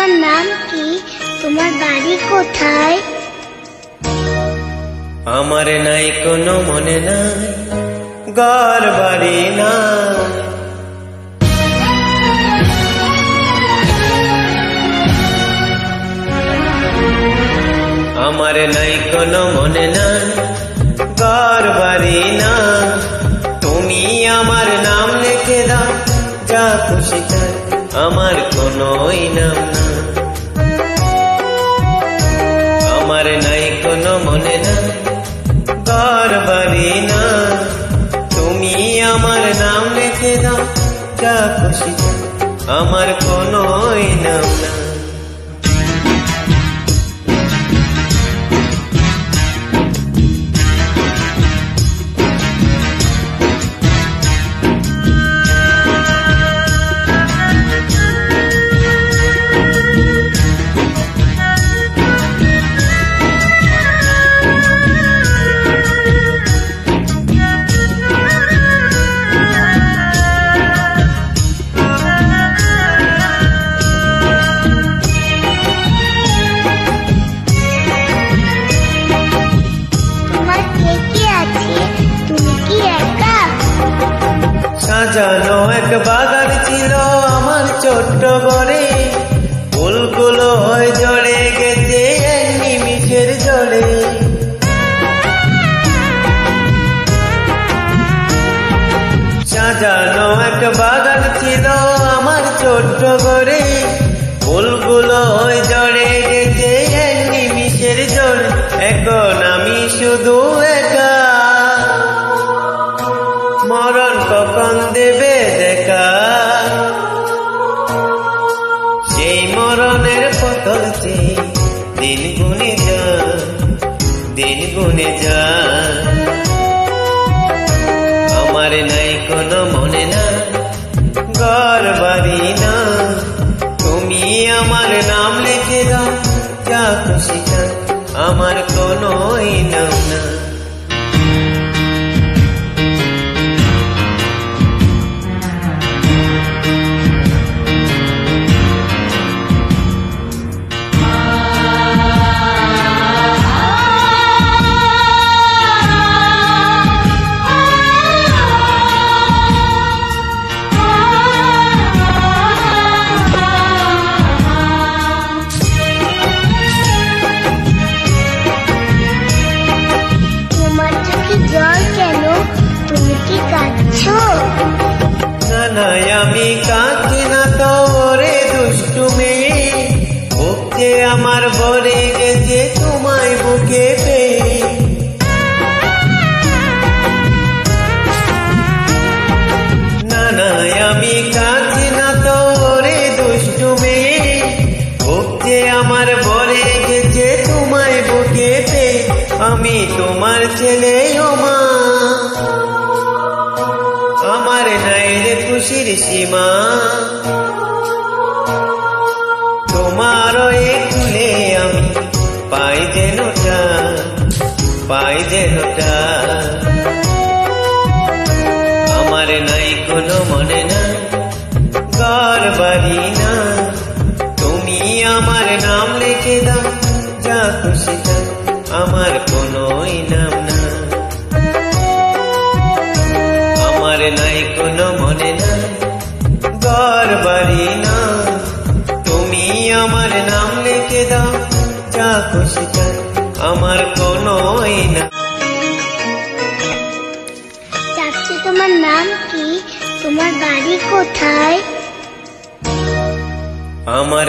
তোমার নাম কি? তোমার বাড়ি কোথায়? আমার নাই কোনো মনে নাই, ঘর বাড়ি নাই। আমার নাই কোনো মনে নাই, ঘর বাড়ি নাই। তুমি আমার নাম লিখে দাও, যা খুশি তাই, আমার কোনো নাম না। আমার নাই কোনো মনে নাই, ঘর বাড়ি না। তুমি আমার নাম লিখে দাও, যা খুশি তাই, আমার কোনো নাম না। সাজানো এক বাগান ছিল আমার ছোট্ট ঘরে, ফুলগুলো হয়ে জড়ে গেছে এক নিমিষের জলে। সাজানো এক বাগান ছিল আমার ছোট্ট ঘরে, ফুলগুলো হয়ে জড়ে গেছে এক নিমিষের জলে। এখন আমি শুধু একা, মরণ কখন দেবে দেখা। সেই মরণের পথে দিন গুনে যায়, দিন গুনে যায়। আমার নাই কোনো মনে না, ঘর বাড়ি না। তুমি আমার নাম লিখে দাও, যা খুশি তাই, আমার কোনো নাম না। আমি কাঁদছি না তো ওরে দুষ্টু মেয়ে, বুকে আমার ভরে গেছে তোমায় বুকে পেয়ে। না না আমি কাঁদছি না তো ওরে দুষ্টু মেয়ে, বুকে আমার ভরে গেছে তোমায় বুকে পেয়ে। আমি তোমার ছেলে ও মা, আমার নাই রে খুশির সীমা। তোমার এ খুলে আমি পাই যেনটা, পাই যেনটা। আমার নাই কোনো মনে না, ঘর বাড়ি না। তুমি আমার নাম লিখে দাও, যা খুশি তাই, আমার কোনো নাম না। আমার নাই কোনো মনে না, ঘর বাড়ি না। তুমি আমার নাম লিখে দাও, যা খুশি তাই, আমার কোনো না। চাচি তোমার নাম কি? তোমার বাড়ি কোথায়? আমার